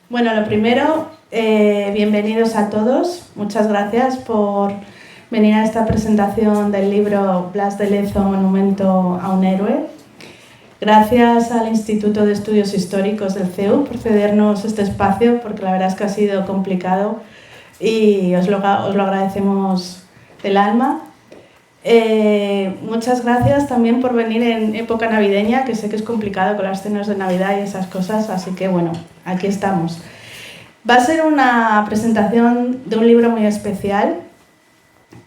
Bueno, lo primero, bienvenidos a todos. Muchas gracias por venir a esta presentación del libro Blas de Lezo, Monumento a un héroe. Gracias al Instituto de Estudios Históricos del CEU por cedernos este espacio, porque la verdad es que ha sido complicado y os lo agradecemos del alma. Muchas gracias también por venir en época navideña, que sé que es complicado con las cenas de Navidad y esas cosas, así que bueno, aquí estamos. Va a ser una presentación de un libro muy especial.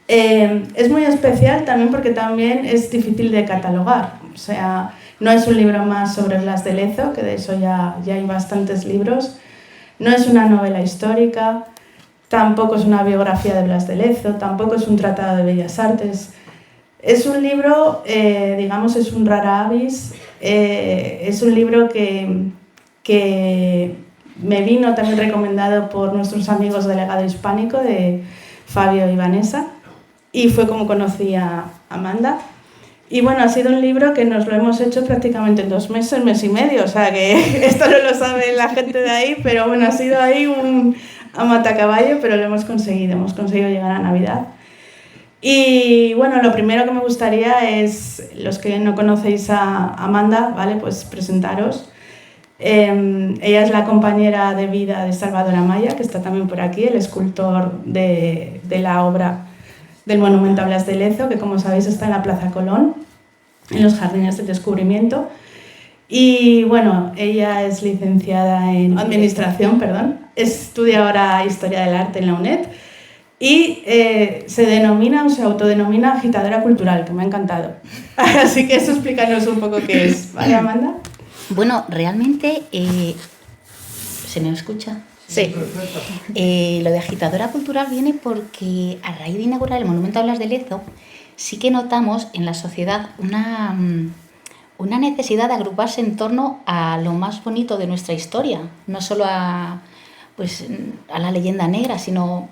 Es muy especial también porque también es difícil de catalogar, o sea, no es un libro más sobre Blas de Lezo, que de eso ya hay bastantes libros, no es una novela histórica, tampoco es una biografía de Blas de Lezo, tampoco es un tratado de Bellas Artes. Es un libro, digamos, es un rara avis, es un libro que me vino también recomendado por nuestros amigos del Legado Hispánico, de Fabio y Vanessa, y fue como conocí a Amanda. Y bueno, ha sido un libro que nos lo hemos hecho prácticamente en 2 meses, mes y medio, o sea que esto no lo sabe la gente de ahí, pero bueno, ha sido ahí un a matacaballo, pero lo hemos conseguido llegar a Navidad. Y bueno, lo primero que me gustaría es, los que no conocéis a Amanda, ¿vale? Pues presentaros. Ella es la compañera de vida de Salvador Amaya, que está también por aquí, el escultor de la obra del monumento a Blas de Lezo, que como sabéis está en la Plaza Colón, en los Jardines del Descubrimiento. Y bueno, ella es licenciada en Administración, estudia ahora Historia del Arte en la UNED y se autodenomina agitadora cultural, que me ha encantado. Así que eso explícanos un poco qué es, ¿vale, Amanda? Bueno, realmente, ¿se me escucha? Sí. Lo de agitadora cultural viene porque a raíz de inaugurar el monumento a Blas de Lezo, sí que notamos en la sociedad una necesidad de agruparse en torno a lo más bonito de nuestra historia, no solo a la leyenda negra, sino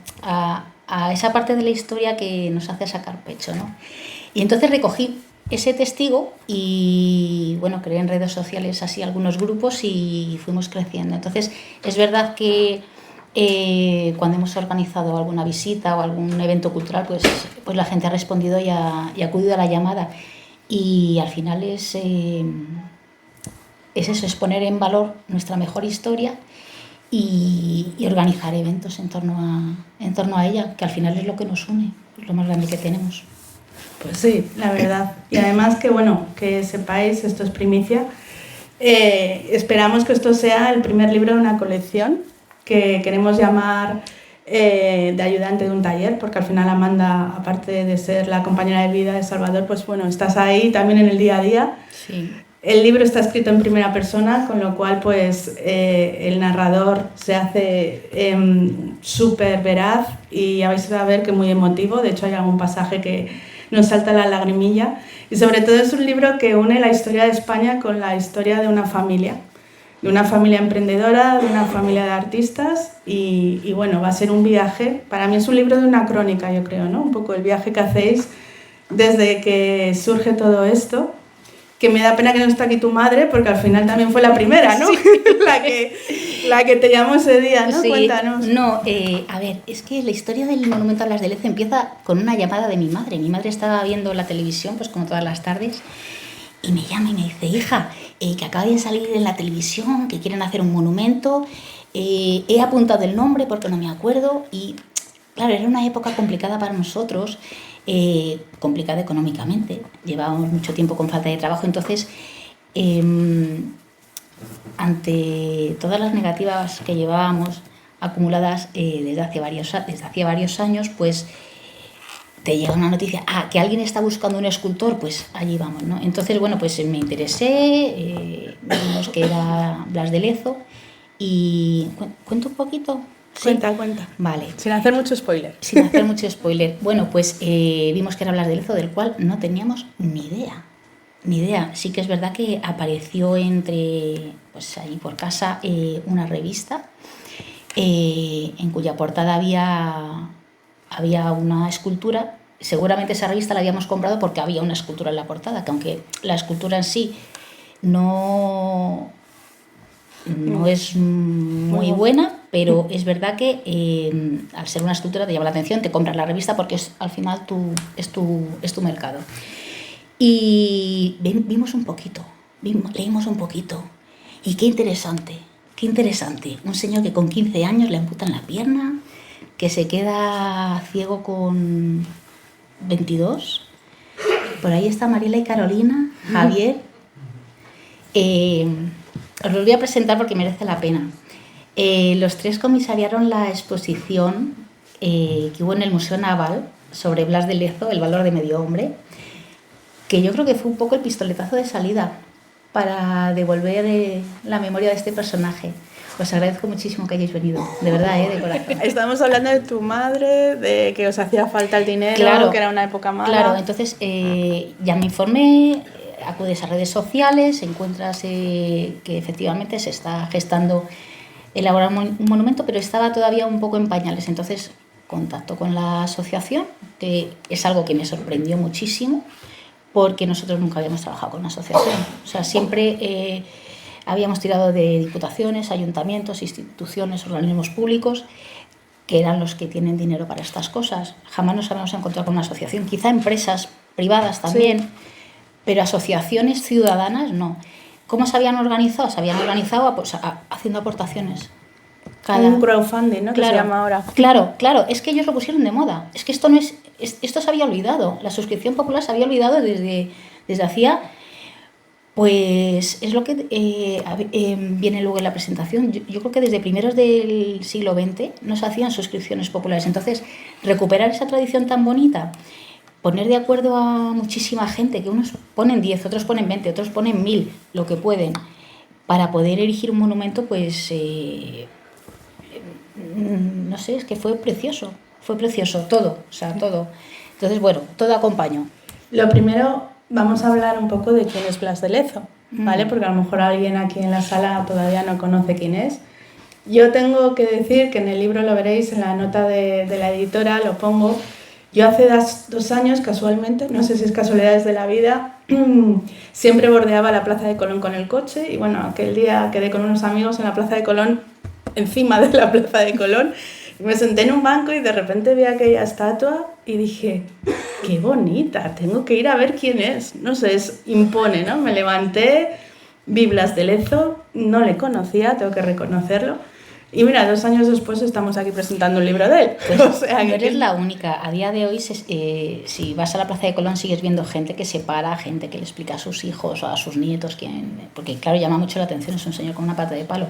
a esa parte de la historia que nos hace sacar pecho, ¿no? Y entonces recogí ese testigo y bueno, creé en redes sociales así algunos grupos y fuimos creciendo. Entonces es verdad que cuando hemos organizado alguna visita o algún evento cultural, pues la gente ha respondido y ha acudido a la llamada. Y al final es eso, es poner en valor nuestra mejor historia y organizar eventos en torno a ella, que al final es lo que nos une, es lo más grande que tenemos. Pues sí, la verdad. Y además que sepáis, esto es primicia, esperamos que esto sea el primer libro de una colección que queremos llamar de ayudante de un taller, porque al final Amanda, aparte de ser la compañera de vida de Salvador, pues bueno, estás ahí también en el día a día. Sí. El libro está escrito en primera persona, con lo cual pues el narrador se hace súper veraz y ya vais a ver que muy emotivo. De hecho hay algún pasaje que nos salta la lagrimilla. Y sobre todo es un libro que une la historia de España con la historia de una familia emprendedora, de una familia de artistas y bueno, va a ser un viaje. Para mí es un libro de una crónica, yo creo, ¿no? Un poco el viaje que hacéis desde que surge todo esto. Que me da pena que no esté aquí tu madre, porque al final también fue la primera, ¿no? Sí. la que te llamó ese día, ¿no? Sí. Cuéntanos. No, a ver, es que la historia del monumento a Blas de Lezo empieza con una llamada de mi madre. Mi madre estaba viendo la televisión, pues como todas las tardes, y me llama y me dice, hija, que acaba de salir en la televisión, que quieren hacer un monumento, he apuntado el nombre porque no me acuerdo, y claro, era una época complicada para nosotros, complicada económicamente, llevábamos mucho tiempo con falta de trabajo, entonces ante todas las negativas que llevábamos acumuladas desde hace varios años, pues te llega una noticia, que alguien está buscando un escultor, pues allí vamos, ¿no? Entonces, bueno, pues me interesé, vimos que era Blas de Lezo y ¿cuento un poquito? ¿Sí? Cuenta. Vale. Sin hacer mucho spoiler. Sin hacer mucho spoiler. Bueno, pues vimos que era Blas de Lezo, del cual no teníamos ni idea. Ni idea. Sí que es verdad que apareció pues allí por casa, una revista en cuya portada había una escultura. Seguramente esa revista la habíamos comprado porque había una escultura en la portada, que aunque la escultura en sí no no es muy buena, pero es verdad que al ser una escritura te llama la atención, te compras la revista porque al final es tu mercado. Y vimos un poquito, leímos un poquito. Y qué interesante. Un señor que con 15 años le amputan la pierna, que se queda ciego con 22. Por ahí está Mariela y Carolina, Javier. Os los voy a presentar porque merece la pena. Los tres comisariaron la exposición que hubo en el Museo Naval sobre Blas de Lezo, El valor de medio hombre, que yo creo que fue un poco el pistoletazo de salida para devolver la memoria de este personaje. Os agradezco muchísimo que hayáis venido, de verdad, de corazón. Estamos hablando de tu madre, de que os hacía falta el dinero, claro, que era una época mala. Claro, entonces ya me informé, acudes a redes sociales, encuentras que efectivamente se está gestando elaborar un monumento, pero estaba todavía un poco en pañales. Entonces contacto con la asociación, que es algo que me sorprendió muchísimo, porque nosotros nunca habíamos trabajado con una asociación. O sea, siempre habíamos tirado de diputaciones, ayuntamientos, instituciones, organismos públicos, que eran los que tienen dinero para estas cosas. Jamás nos habíamos encontrado con una asociación, quizá empresas privadas también, sí, pero asociaciones ciudadanas no. ¿Cómo se habían organizado? Se habían organizado pues, haciendo aportaciones. Un crowdfunding, ¿no? Claro, que se llama ahora. Claro, es que ellos lo pusieron de moda. Es que esto se había olvidado. La suscripción popular se había olvidado desde hacía... Pues es lo que viene luego en la presentación. Yo creo que desde primeros del siglo XX no se hacían suscripciones populares. Entonces, recuperar esa tradición tan bonita, poner de acuerdo a muchísima gente, que unos ponen 10, otros ponen 20, otros ponen 1000, lo que pueden, para poder erigir un monumento, pues no sé, es que fue precioso todo, o sea, todo. Entonces, bueno, todo acompañó. Lo primero... Vamos a hablar un poco de quién es Blas de Lezo, ¿vale? Porque a lo mejor alguien aquí en la sala todavía no conoce quién es. Yo tengo que decir que en el libro lo veréis, en la nota de la editora lo pongo. Yo hace 2 años, casualmente, no sé si es casualidades de la vida, siempre bordeaba la Plaza de Colón con el coche y bueno, aquel día quedé con unos amigos en la Plaza de Colón, encima de la Plaza de Colón. Me senté en un banco y de repente vi aquella estatua y dije, qué bonita, tengo que ir a ver quién es. No sé, impone, ¿no? Me levanté, vi Blas de Lezo, no le conocía, tengo que reconocerlo. Y mira, 2 años después estamos aquí presentando un libro de él. Pues o sea, no eres la única. A día de hoy, si vas a la Plaza de Colón, sigues viendo gente que se para, gente que le explica a sus hijos o a sus nietos, porque claro, llama mucho la atención, es un señor con una pata de palo.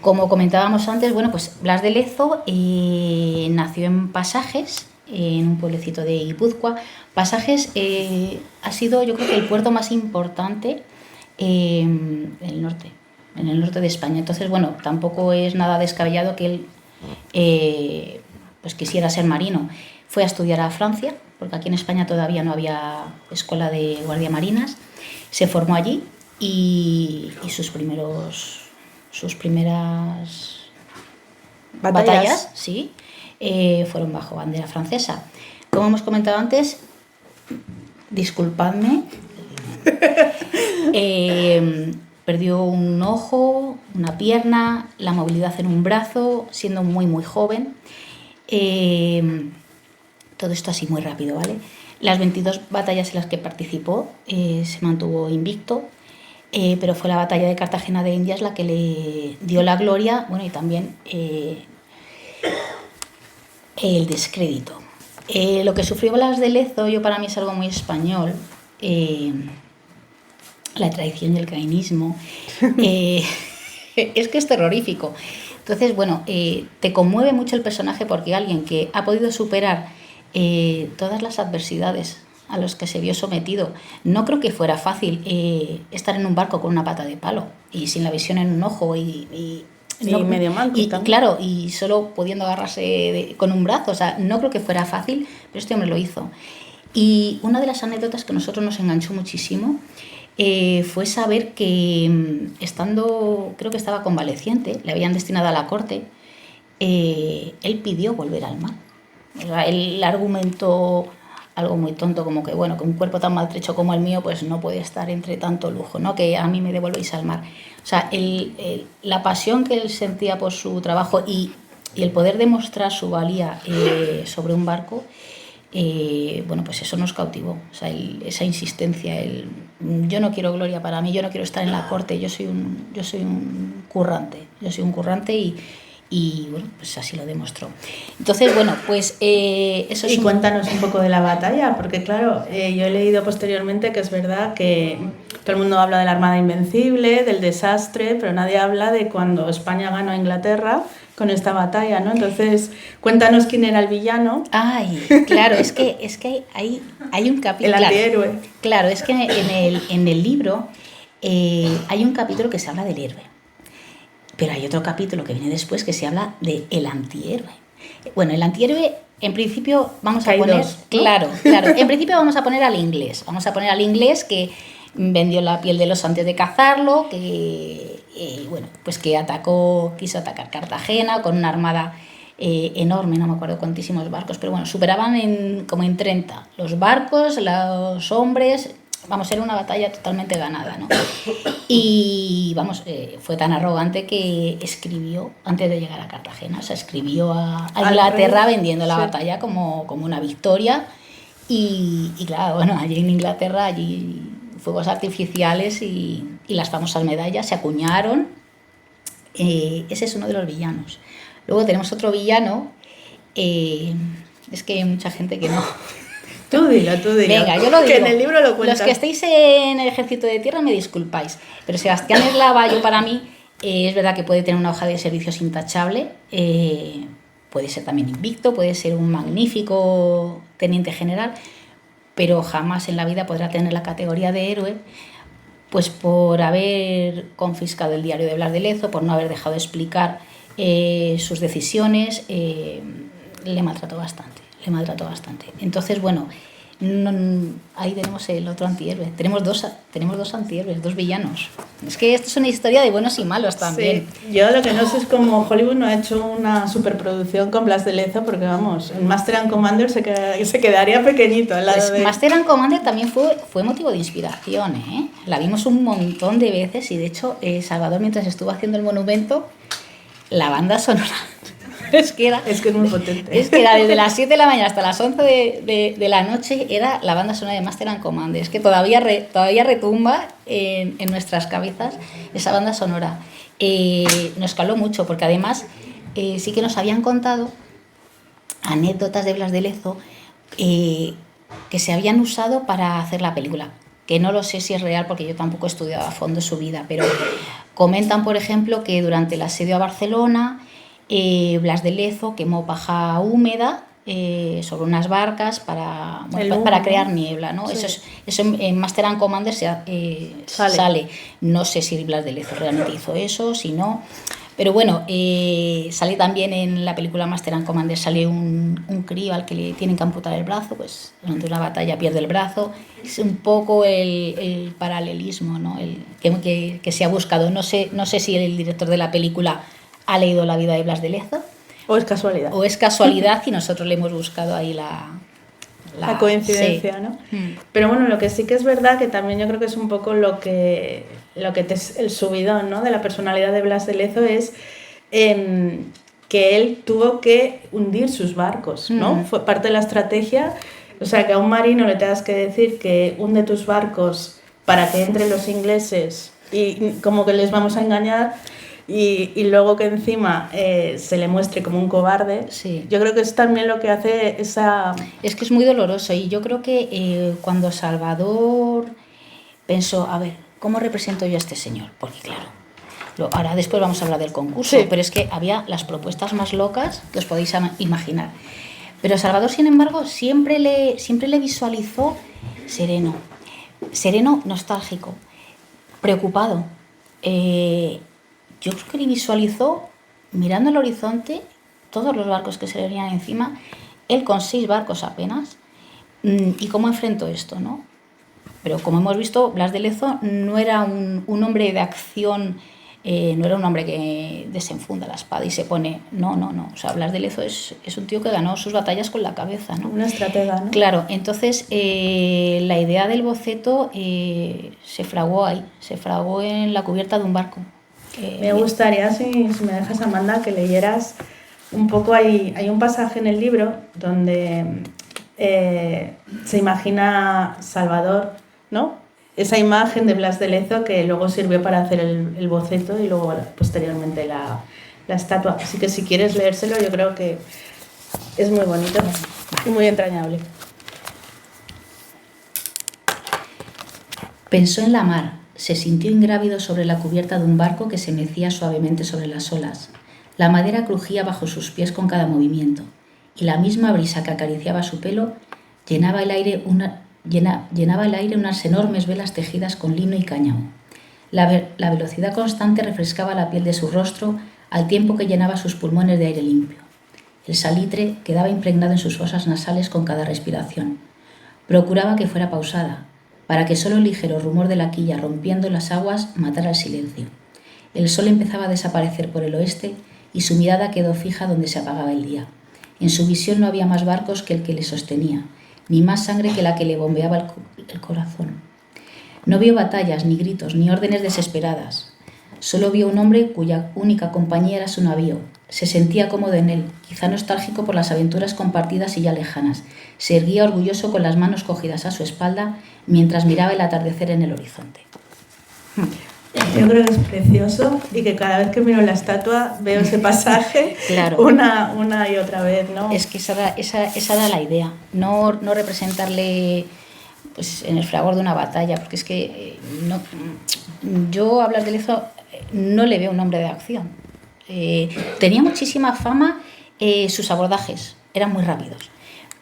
Como comentábamos antes, bueno, pues Blas de Lezo nació en Pasajes, en un pueblecito de Guipúzcoa. Pasajes ha sido, yo creo que el puerto más importante en el norte de España. Entonces, bueno, tampoco es nada descabellado que él pues quisiera ser marino. Fue a estudiar a Francia, porque aquí en España todavía no había escuela de guardiamarinas. Se formó allí y sus primeras batallas sí, fueron bajo bandera francesa. Como hemos comentado antes, disculpadme, perdió un ojo, una pierna, la movilidad en un brazo, siendo muy muy joven. Todo esto así muy rápido, ¿vale? Las 22 batallas en las que participó se mantuvo invicto. Pero fue la batalla de Cartagena de Indias la que le dio la gloria, bueno, y también el descrédito. Lo que sufrió Blas de Lezo, para mí es algo muy español, la traición y el caínismo, es que es terrorífico. Entonces, bueno, te conmueve mucho el personaje porque alguien que ha podido superar todas las adversidades a los que se vio sometido. No creo que fuera fácil estar en un barco con una pata de palo y sin la visión en un ojo y medio manco y claro, y solo pudiendo agarrarse con un brazo. O sea, no creo que fuera fácil, pero este hombre lo hizo. Y una de las anécdotas que a nosotros nos enganchó muchísimo fue saber que estando, creo que estaba convaleciente, le habían destinado a la corte, él pidió volver al mar. O sea, él argumentó algo muy tonto, como que bueno, que un cuerpo tan maltrecho como el mío pues no puede estar entre tanto lujo, ¿no? Que a mí me devolvéis al mar. O sea, la pasión que él sentía por su trabajo y el poder demostrar su valía sobre un barco, bueno, pues eso nos cautivó. O sea, esa insistencia, yo no quiero gloria para mí, yo no quiero estar en la corte, yo soy un currante, y bueno, pues así lo demostró. Entonces, bueno, pues eso es... Y cuéntanos un poco de la batalla, porque claro, yo he leído posteriormente que es verdad que todo el mundo habla de la Armada Invencible, del desastre, pero nadie habla de cuando España ganó a Inglaterra con esta batalla, ¿no? Entonces, cuéntanos quién era el villano. Ay, claro, es que hay un capítulo... El antihéroe. Claro, es que en el libro hay un capítulo que se habla del héroe. Pero hay otro capítulo que viene después que se habla de el antihéroe. Bueno, el antihéroe, en principio vamos a poner... Dos, ¿no? Claro, en principio vamos a poner al inglés. Vamos a poner al inglés que vendió la piel del oso antes de cazarlo, que, bueno, pues que quiso atacar Cartagena con una armada enorme, no me acuerdo cuántísimos barcos, pero bueno, superaban como en 30 los barcos, los hombres... Vamos, era una batalla totalmente ganada, ¿no? Y vamos, fue tan arrogante que escribió antes de llegar a Cartagena, o sea, escribió a Inglaterra vendiendo la batalla como una victoria. Y claro, bueno, allí en Inglaterra, allí fuegos artificiales y las famosas medallas se acuñaron. Ese es uno de los villanos. Luego tenemos otro villano, es que hay mucha gente que no... Tú dilo. Venga, yo lo digo. Que en el libro lo cuentas. Los que estéis en el ejército de tierra me disculpáis, pero Sebastián Eslava, yo para mí, es verdad que puede tener una hoja de servicios intachable, puede ser también invicto, puede ser un magnífico teniente general, pero jamás en la vida podrá tener la categoría de héroe, pues por haber confiscado el diario de Blas de Lezo, por no haber dejado de explicar sus decisiones, le maltrató bastante. Entonces, bueno, ahí tenemos el otro antihéroe. Tenemos dos antihéroes, dos villanos. Es que esto es una historia de buenos y malos también. Sí. Yo lo que no sé es cómo Hollywood no ha hecho una superproducción con Blas de Lezo, porque vamos, el Master and Commander se quedaría pequeñito al lado pues de... Master and Commander también fue motivo de inspiración, ¿eh? La vimos un montón de veces y de hecho Salvador, mientras estuvo haciendo el monumento, la banda sonora... Es que es muy potente. Es que era desde las 7 de la mañana hasta las 11 de la noche, era la banda sonora de Master and Commander. Es que todavía retumba en nuestras cabezas esa banda sonora. Nos caló mucho, porque además sí que nos habían contado anécdotas de Blas de Lezo que se habían usado para hacer la película. Que no lo sé si es real, porque yo tampoco he estudiado a fondo su vida, pero comentan, por ejemplo, que durante el asedio a Barcelona... Blas de Lezo quemó paja húmeda sobre unas barcas para crear niebla, ¿no? Sí. Eso en Master and Commander sale. No sé si Blas de Lezo realmente hizo eso, si no. Pero bueno, sale también en la película Master and Commander, sale un crío al que le tienen que amputar el brazo, pues durante una batalla pierde el brazo. Es un poco el paralelismo, ¿no? Que se ha buscado. No sé si el director de la película ha leído la vida de Blas de Lezo. O es casualidad. O es casualidad y nosotros le hemos buscado ahí la coincidencia, sí. ¿No? Pero bueno, lo que sí que es verdad, que también yo creo que es un poco lo que el subidón, ¿no?, de la personalidad de Blas de Lezo es que él tuvo que hundir sus barcos, ¿no? Fue parte de la estrategia, o sea, que a un marino le tengas que decir que hunde tus barcos para que entren los ingleses y como que les vamos a engañar... Y luego que encima se le muestre como un cobarde, sí. Yo creo que es también lo que hace esa... Es que es muy doloroso y yo creo que cuando Salvador pensó, a ver, ¿cómo represento yo a este señor? Porque claro, ahora después vamos a hablar del concurso, sí. Pero es que había las propuestas más locas que os podéis imaginar. Pero Salvador, sin embargo, siempre le visualizó sereno, nostálgico, preocupado. Yo creo que le visualizó mirando el horizonte todos los barcos que se le venían encima, él con 6 barcos apenas, y cómo enfrentó esto, ¿no? Pero como hemos visto, Blas de Lezo no era un hombre de acción No era un hombre que desenfunda la espada y se pone... No. O sea, Blas de Lezo es un tío que ganó sus batallas con la cabeza, ¿no? Una estratega, ¿no? Claro, entonces la idea del boceto se fraguó ahí, se fraguó en la cubierta de un barco. Me gustaría, si me dejas, Amanda, que leyeras un poco. Hay un pasaje en el libro donde se imagina Salvador, ¿no? Esa imagen de Blas de Lezo que luego sirvió para hacer el boceto y luego posteriormente la estatua. Así que si quieres leérselo, yo creo que es muy bonito y muy entrañable. Pensó en la mar, se sintió ingrávido sobre la cubierta de un barco que se mecía suavemente sobre las olas. La madera crujía bajo sus pies con cada movimiento, y la misma brisa que acariciaba su pelo llenaba el aire unas enormes velas tejidas con lino y cáñamo. La velocidad constante refrescaba la piel de su rostro al tiempo que llenaba sus pulmones de aire limpio. El salitre quedaba impregnado en sus fosas nasales con cada respiración. Procuraba que fuera pausada, para que solo el ligero rumor de la quilla rompiendo las aguas matara el silencio. El sol empezaba a desaparecer por el oeste y su mirada quedó fija donde se apagaba el día. En su visión no había más barcos que el que le sostenía, ni más sangre que la que le bombeaba el corazón. No vio batallas, ni gritos, ni órdenes desesperadas. Solo vio un hombre cuya única compañía era su navío. Se sentía cómodo en él, quizá nostálgico por las aventuras compartidas y ya lejanas. Se erguía orgulloso con las manos cogidas a su espalda mientras miraba el atardecer en el horizonte. Yo creo que es precioso y que cada vez que miro la estatua veo ese pasaje claro. una y otra vez, ¿no? Es que esa era la idea, no representarle pues, en el fragor de una batalla, porque es que yo a Blas de Lezo no le veo un hombre de acción. Tenía muchísima fama, sus abordajes eran muy rápidos,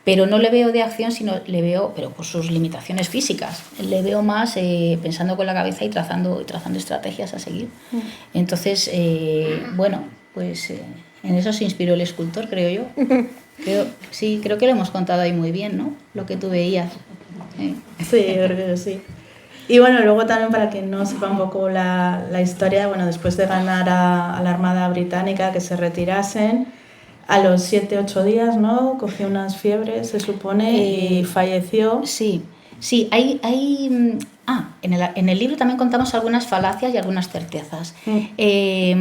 pero no le veo de acción, sino le veo, pero por sus limitaciones físicas, le veo más pensando con la cabeza y trazando estrategias a seguir. Entonces, bueno, pues en eso se inspiró el escultor, creo yo. Creo que lo hemos contado ahí muy bien, ¿no? Lo que tú veías. Sí, yo creo que sí. Y bueno, luego también para quien no sepa un poco la historia, bueno, después de ganar a la Armada Británica, que se retirasen, a los 7-8 días, ¿no? Cogió unas fiebres, se supone, y falleció. Sí, en el libro también contamos algunas falacias y algunas certezas. Hay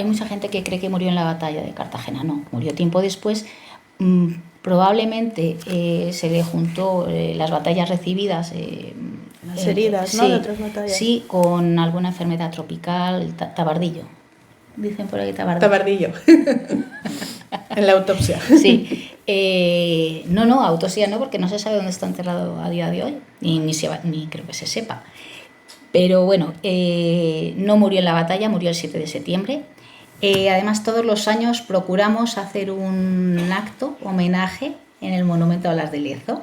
mucha gente que cree que murió en la batalla de Cartagena. No, murió tiempo después. Probablemente se le juntó las batallas recibidas, las heridas, ¿no? De otras batallas. Sí, con alguna enfermedad tropical, tabardillo. Dicen por ahí tabardillo. En la autopsia. Sí. No, autopsia no, porque no se sabe dónde está enterrado a día de hoy, ni creo que se sepa. Pero bueno, no murió en la batalla, murió el 7 de septiembre. Además, todos los años procuramos hacer un acto, homenaje, en el monumento a Blas de Lezo.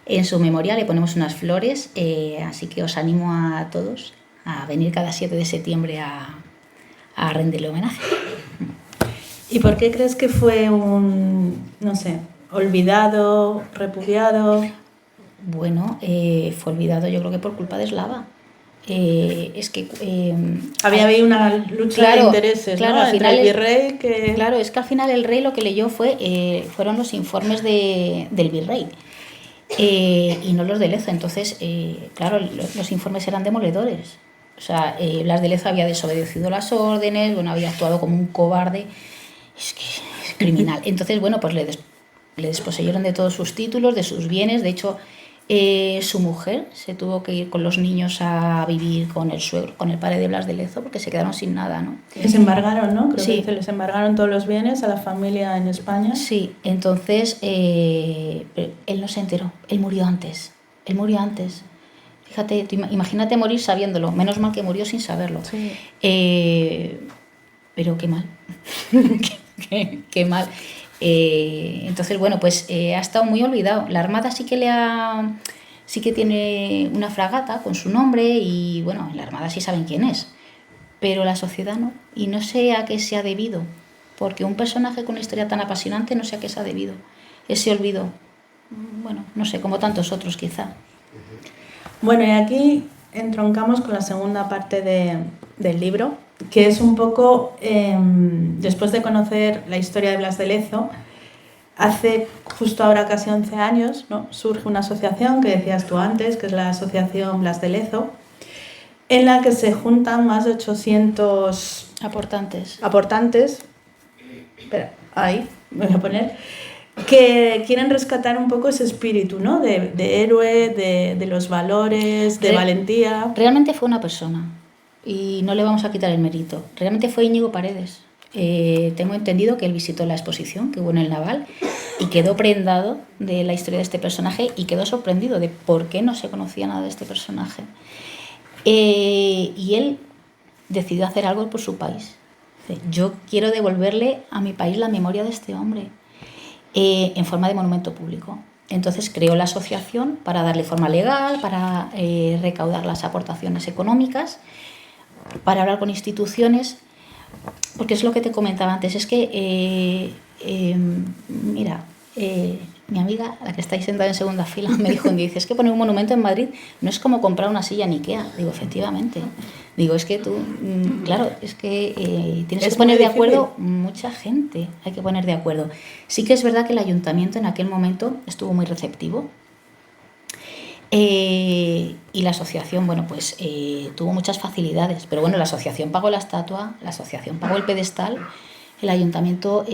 En su memoria le ponemos unas flores, así que os animo a todos a venir cada 7 de septiembre a rendirle homenaje. ¿Y por qué crees que fue olvidado, repudiado? Bueno, fue olvidado yo creo que por culpa de Eslava. Es que había una lucha de intereses, claro, ¿no? Al final el virrey que... Claro, es que al final el rey lo que leyó fueron los informes del virrey y no los de Lezo. Entonces, claro, los informes eran demoledores. O sea, Blas de Lezo había desobedecido las órdenes, bueno, había actuado como un cobarde. Es que es criminal. Entonces, bueno, pues le desposeyeron de todos sus títulos, de sus bienes. De hecho, su mujer se tuvo que ir con los niños a vivir con el suegro, con el padre de Blas de Lezo, porque se quedaron sin nada, ¿no? Les embargaron, ¿no? Creo sí. que les embargaron todos los bienes a la familia en España. Sí, entonces él no se enteró, él murió antes. Fíjate, imagínate morir sabiéndolo, menos mal que murió sin saberlo. Sí. Pero qué mal, qué mal. Entonces, bueno, pues ha estado muy olvidado. La Armada sí que tiene una fragata con su nombre y, bueno, en la Armada sí saben quién es, pero la sociedad no. Y no sé a qué se ha debido, porque un personaje con una historia tan apasionante no sé a qué se ha debido. Ese olvido, bueno, no sé, como tantos otros quizá. Bueno, y aquí entroncamos con la segunda parte del libro, que es un poco, después de conocer la historia de Blas de Lezo, hace justo ahora casi 11 años, ¿no?, surge una asociación que decías tú antes, que es la Asociación Blas de Lezo, en la que se juntan más de 800 aportantes, espera, ahí me voy a poner, que quieren rescatar un poco ese espíritu, ¿no?, de héroe, de los valores, de valentía. Realmente fue una persona y no le vamos a quitar el mérito. Realmente fue Íñigo Paredes. Tengo entendido que él visitó la exposición que hubo en el Naval y quedó prendado de la historia de este personaje y quedó sorprendido de por qué no se conocía nada de este personaje. Y él decidió hacer algo por su país. Yo quiero devolverle a mi país la memoria de este hombre en forma de monumento público. Entonces creó la asociación para darle forma legal, para recaudar las aportaciones económicas, para hablar con instituciones, porque es lo que te comentaba antes, es que, mira, mi amiga, la que estáis sentada en segunda fila, me dijo un día, dice, es que poner un monumento en Madrid no es como comprar una silla en Ikea. Digo, efectivamente. Digo, es que tú, claro, es que tienes que poner de acuerdo mucha gente, hay que poner de acuerdo. Sí que es verdad que el ayuntamiento en aquel momento estuvo muy receptivo. Y la asociación, bueno, pues tuvo muchas facilidades, pero bueno, la asociación pagó la estatua, la asociación pagó el pedestal, el ayuntamiento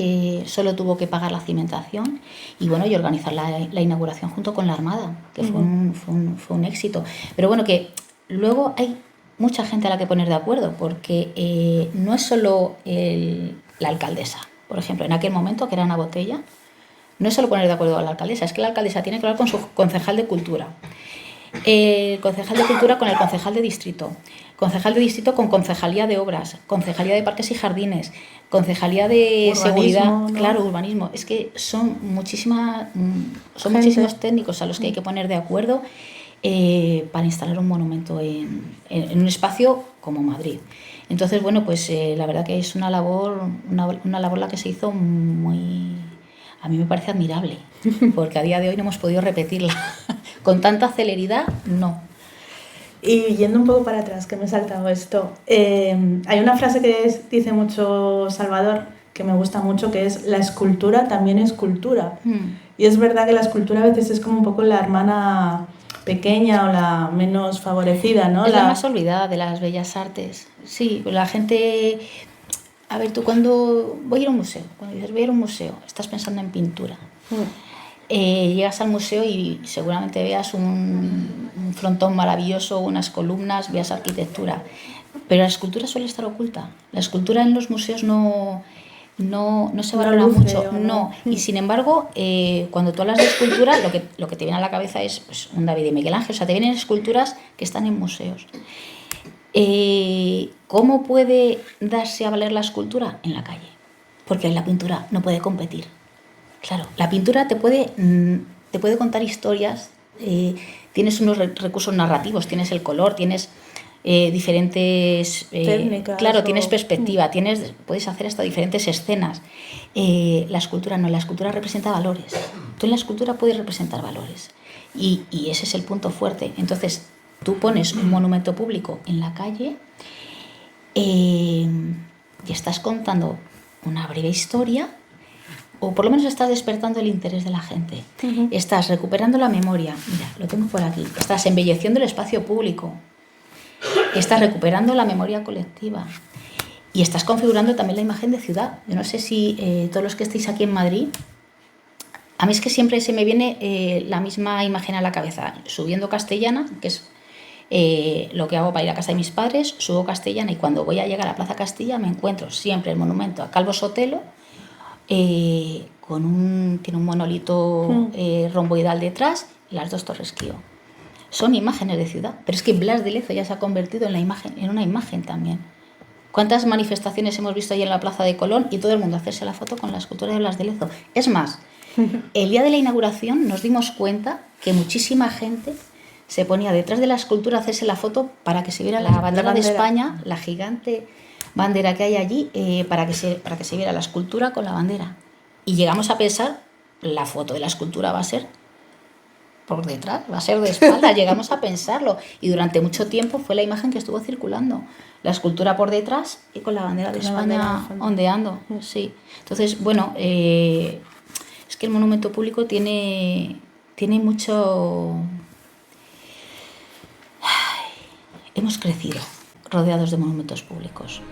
solo tuvo que pagar la cimentación y bueno, y organizar la inauguración junto con la Armada, que fue un éxito. Pero bueno, que luego hay mucha gente a la que poner de acuerdo, porque no es solo la alcaldesa, por ejemplo, en aquel momento, que era Ana Botella, no es solo poner de acuerdo a la alcaldesa, es que la alcaldesa tiene que hablar con su concejal de cultura, el concejal de cultura con el concejal de distrito con concejalía de obras, concejalía de parques y jardines, concejalía de urbanismo, seguridad, ¿no? Claro, urbanismo. Es que son muchísimos técnicos a los que hay que poner de acuerdo para instalar un monumento en un espacio como Madrid. Entonces, bueno, pues la verdad que es una labor la que se hizo muy... A mí me parece admirable, porque a día de hoy no hemos podido repetirla. Con tanta celeridad, no. Y yendo un poco para atrás, que me he saltado esto, hay una frase que dice mucho Salvador, que me gusta mucho, que es: la escultura también es cultura. Y es verdad que la escultura a veces es como un poco la hermana pequeña o la menos favorecida, ¿no? Es la más olvidada de las bellas artes. Sí, la gente... A ver, tú cuando voy a ir a un museo, cuando dices voy a ir a un museo, estás pensando en pintura. Llegas al museo y seguramente veas un frontón maravilloso, unas columnas, veas arquitectura. Pero la escultura suele estar oculta. La escultura en los museos no se valora mucho. No. Y sin embargo, cuando tú hablas de escultura, lo que te viene a la cabeza es pues, un David y Miguel Ángel. O sea, te vienen esculturas que están en museos. ¿Cómo puede darse a valer la escultura? En la calle. Porque la pintura no puede competir. Claro, la pintura te puede contar historias, tienes unos recursos narrativos, tienes el color, tienes diferentes técnicas. Claro, tienes perspectiva, puedes hacer hasta diferentes escenas. La escultura no, la escultura representa valores. Tú en la escultura puedes representar valores y ese es el punto fuerte. Entonces, tú pones un monumento público en la calle y estás contando una breve historia, o por lo menos estás despertando el interés de la gente. Estás recuperando la memoria. Mira, lo tengo por aquí. Estás embelleciendo el espacio público. Estás recuperando la memoria colectiva. Y estás configurando también la imagen de ciudad. Yo no sé si todos los que estéis aquí en Madrid, a mí es que siempre se me viene la misma imagen a la cabeza. Subiendo Castellana, que es lo que hago para ir a casa de mis padres, subo Castellana y cuando voy a llegar a Plaza Castilla me encuentro siempre el monumento a Calvo Sotelo, tiene un monolito romboidal detrás y las dos Torres Kío. Son imágenes de ciudad, pero es que Blas de Lezo ya se ha convertido en una imagen también. ¿Cuántas manifestaciones hemos visto ahí en la Plaza de Colón y todo el mundo hacerse la foto con la escultura de Blas de Lezo? Es más, el día de la inauguración nos dimos cuenta que muchísima gente se ponía detrás de la escultura a hacerse la foto para que se viera la bandera de España, la gigante bandera que hay allí, para que se viera la escultura con la bandera. Y llegamos a pensar, la foto de la escultura va a ser por detrás, va a ser de espaldas, llegamos a pensarlo. Y durante mucho tiempo fue la imagen que estuvo circulando. La escultura por detrás y con la bandera de España ondeando. Sí. Entonces, bueno, es que el monumento público tiene mucho... Hemos crecido rodeados de monumentos públicos.